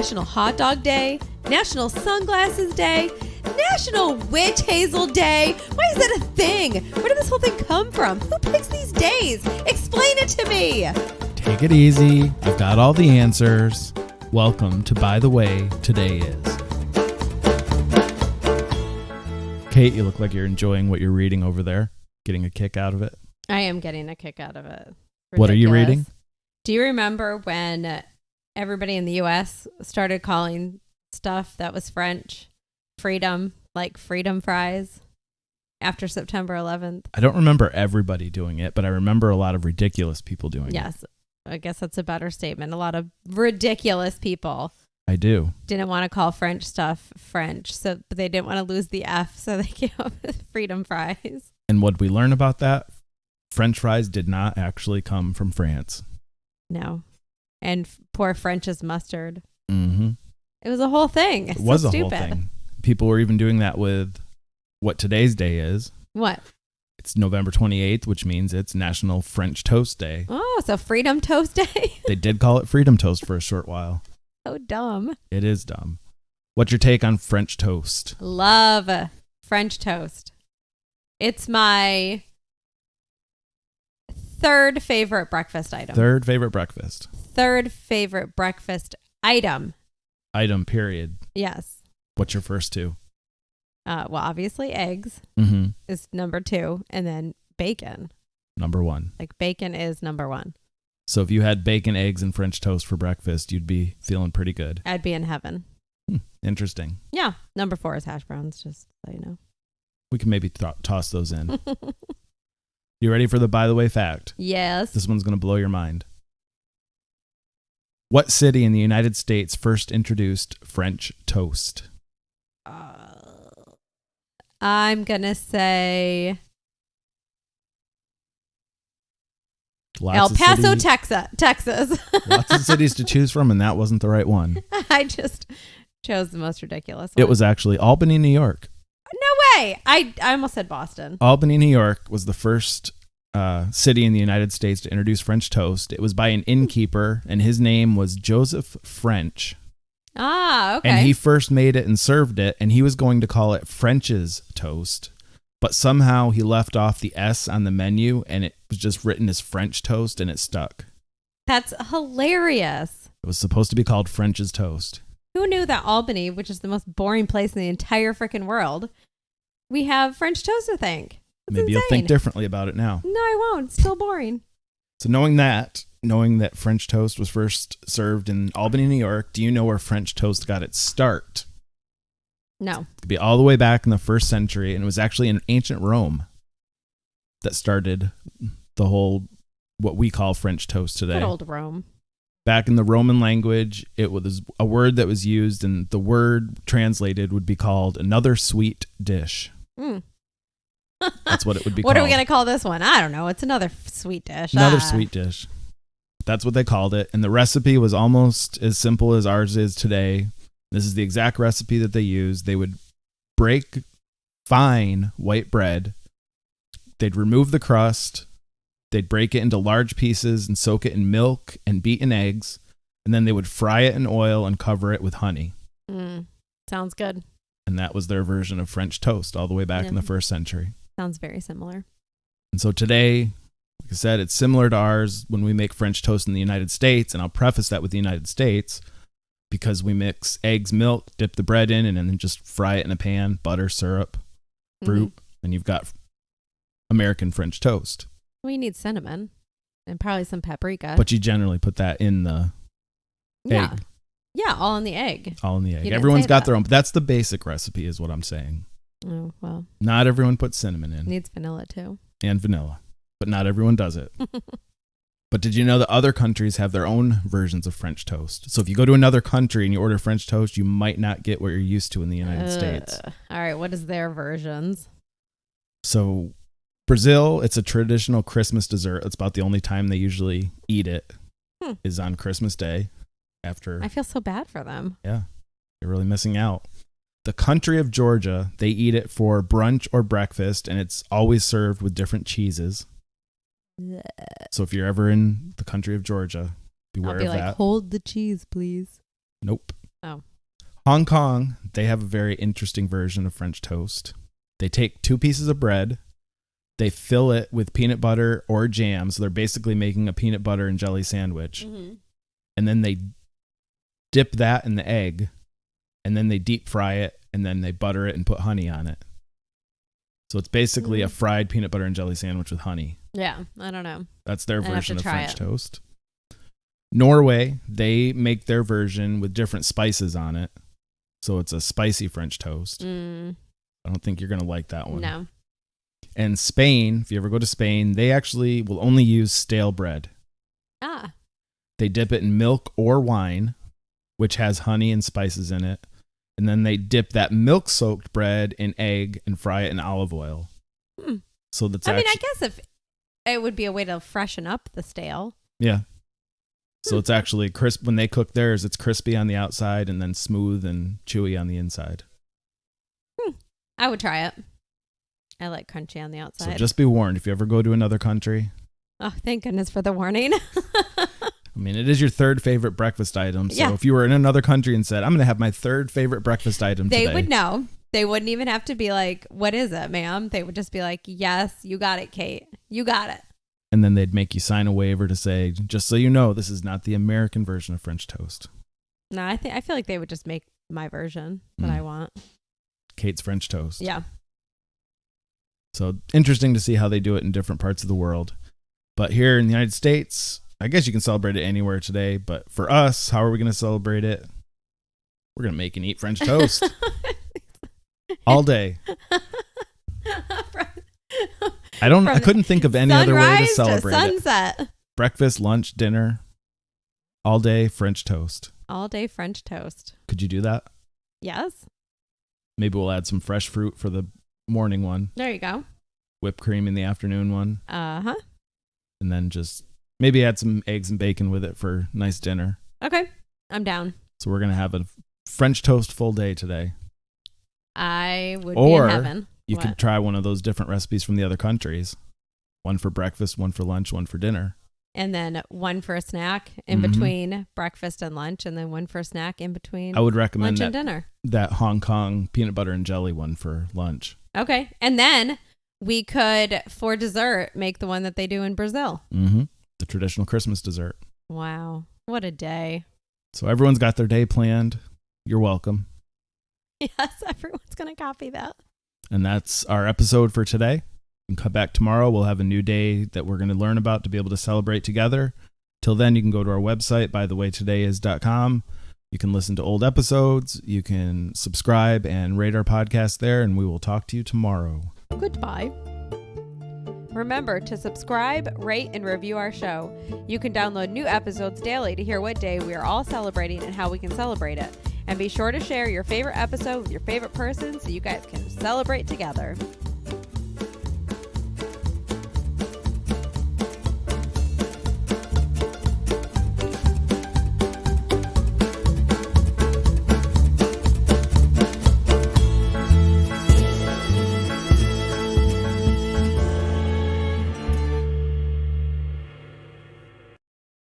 National Hot Dog Day, National Sunglasses Day, National Witch Hazel Day. Why is that a thing? Where did this whole thing come from? Who picks these days? Explain it to me. Take it easy. I've got all the answers. Welcome to By the Way Today Is. Kate, you look like you're enjoying what you're reading over there. Getting a kick out of it. I am getting a kick out of it. Ridiculous. What are you reading? Do you remember when everybody in the U.S. started calling stuff that was French freedom, like freedom fries, after September 11th? I don't remember everybody doing it, but I remember a lot of ridiculous people doing it. Yes, I guess that's a better statement. A lot of ridiculous people. I do. Didn't want to call French stuff French, but they didn't want to lose the F, so they came up with freedom fries. And what we learn about that? French fries did not actually come from France. No. And poor French's mustard. Mm-hmm. It was a whole thing. It was so a stupid. whole thing. People were even doing that with what today's day is. What? It's November 28th, which means it's National French Toast Day. Oh, so Freedom Toast Day? They did call it Freedom Toast for a short while. So dumb. It is dumb. What's your take on French toast? Love French toast. It's my third favorite breakfast item. Third favorite breakfast. Third favorite breakfast item. Item, period. Yes. What's your first two? Well, obviously eggs Mm-hmm. is number 2, and then bacon. Number 1. Like bacon is number 1. So if you had bacon, eggs, and French toast for breakfast, you'd be feeling pretty good. I'd be in heaven. Interesting. Yeah. Number 4 is hash browns, just so you know. We can maybe toss those in. You ready for the by the way fact? Yes. This one's going to blow your mind. What city in the United States first introduced French toast? I'm going to say El Paso, Texas. Lots of cities to choose from, and that wasn't the right one. I just chose the most ridiculous one. It was actually Albany, New York. No way. I almost said Boston. Albany, New York was the first city in the United States to introduce French toast. It was by an innkeeper, and his name was Joseph French. Ah, okay. And he first made it and served it, and he was going to call it French's toast. But somehow he left off the S on the menu, and it was just written as French toast, and it stuck. That's hilarious. It was supposed to be called French's toast. Who knew that Albany, which is the most boring place in the entire freaking world, we have French toast to thank? That's Maybe insane. you'll think differently about it now. No, I won't. It's still boring. So knowing that French toast was first served in Albany, New York, do you know where French toast got its start? No. It could be all the way back in the 1st century, and it was actually in ancient Rome that started the whole, what we call French toast today. Good old Rome. Back in the Roman language, it was a word that was used, and the word translated would be called another sweet dish. Mm. That's what it would be What called. are we going to call this one? I don't know. It's another sweet dish. Another sweet dish. That's what they called it. And the recipe was almost as simple as ours is today. This is the exact recipe that they used. They would break fine white bread. They'd remove the crust. They'd break it into large pieces and soak it in milk and beaten eggs. And then they would fry it in oil and cover it with honey. Sounds good. And that was their version of French toast all the way back in the 1st century. Sounds very similar. And so today, like I said, it's similar to ours when we make French toast in the United States. And I'll preface that with the United States because we mix eggs, milk, dip the bread in, and then just fry it in a pan, butter, syrup, fruit, and you've got American French toast. We need cinnamon and probably some paprika. But you generally put that in the egg. Yeah, all in the egg. All in the egg. You didn't Everyone's say got that. their own, but that's the basic recipe is what I'm saying. Oh, well. Not everyone puts cinnamon in. Needs vanilla too. And vanilla, but not everyone does it. But did you know that other countries have their own versions of French toast? So if you go to another country and you order French toast, you might not get what you're used to in the United States. All right, what is their versions? So Brazil, it's a traditional Christmas dessert. It's about the only time they usually eat it is on Christmas Day. I feel so bad for them. Yeah, you're really missing out. The country of Georgia, they eat it for brunch or breakfast, and it's always served with different cheeses. So if you're ever in the country of Georgia, beware I'll be of like, that. hold the cheese, please. Nope. Oh. Hong Kong, they have a very interesting version of French toast. They take 2 pieces of bread, they fill it with peanut butter or jam, so they're basically making a peanut butter and jelly sandwich. Mm-hmm. And then they dip that in the egg, and then they deep fry it, and then they butter it and put honey on it. So it's basically a fried peanut butter and jelly sandwich with honey. Yeah, I don't know. That's their version of French it. toast. Norway, they make their version with different spices on it. So it's a spicy French toast. I don't think you're going to like that one. No. And Spain, if you ever go to Spain, they actually will only use stale bread. Ah. They dip it in milk or wine, which has honey and spices in it. And then they dip that milk-soaked bread in egg and fry it in olive oil. So that's I guess if it would be a way to freshen up the stale. Yeah. So it's actually crisp. When they cook theirs, it's crispy on the outside and then smooth and chewy on the inside. I would try it. I like crunchy on the outside. So just be warned, if you ever go to another country. Oh, thank goodness for the warning. I mean, it is your 3rd favorite breakfast item. So Yeah. if you were in another country and said, I'm going to have my 3rd favorite breakfast item They today. would know. They wouldn't even have to be like, what is it, ma'am? They would just be like, yes, you got it, Kate. You got it. And then they'd make you sign a waiver to say, just so you know, this is not the American version of French toast. No, I feel like they would just make my version that I want. Kate's French toast. Yeah. So interesting to see how they do it in different parts of the world. But here in the United States, I guess you can celebrate it anywhere today. But for us, how are we going to celebrate it? We're going to make and eat French toast all day. I couldn't think of any other way to celebrate sunset. Breakfast, lunch, dinner, all day French toast. All day French toast. Could you do that? Yes. Maybe we'll add some fresh fruit for the morning one. There you go. Whipped cream in the afternoon one. Uh-huh. And then just maybe add some eggs and bacon with it for nice dinner. Okay. I'm down. So we're going to have a French toast full day today. I would be in heaven. You could try one of those different recipes from the other countries. One for breakfast, one for lunch, one for dinner. And then one for a snack in between breakfast and lunch, and then one for a snack in between I would recommend lunch and dinner. That Hong Kong peanut butter and jelly one for lunch. Okay. And then we could, for dessert, make the one that they do in Brazil. The traditional Christmas dessert. Wow. What a day. So everyone's got their day planned. You're welcome. Yes, everyone's going to copy that. And that's our episode for today. You can come back tomorrow. We'll have a new day that we're going to learn about to be able to celebrate together. Till then, you can go to our website, bythewaytodayis.com. You can listen to old episodes. You can subscribe and rate our podcast there, and we will talk to you tomorrow. Goodbye. Remember to subscribe, rate, and review our show. You can download new episodes daily to hear what day we are all celebrating and how we can celebrate it. And be sure to share your favorite episode with your favorite person so you guys can celebrate together.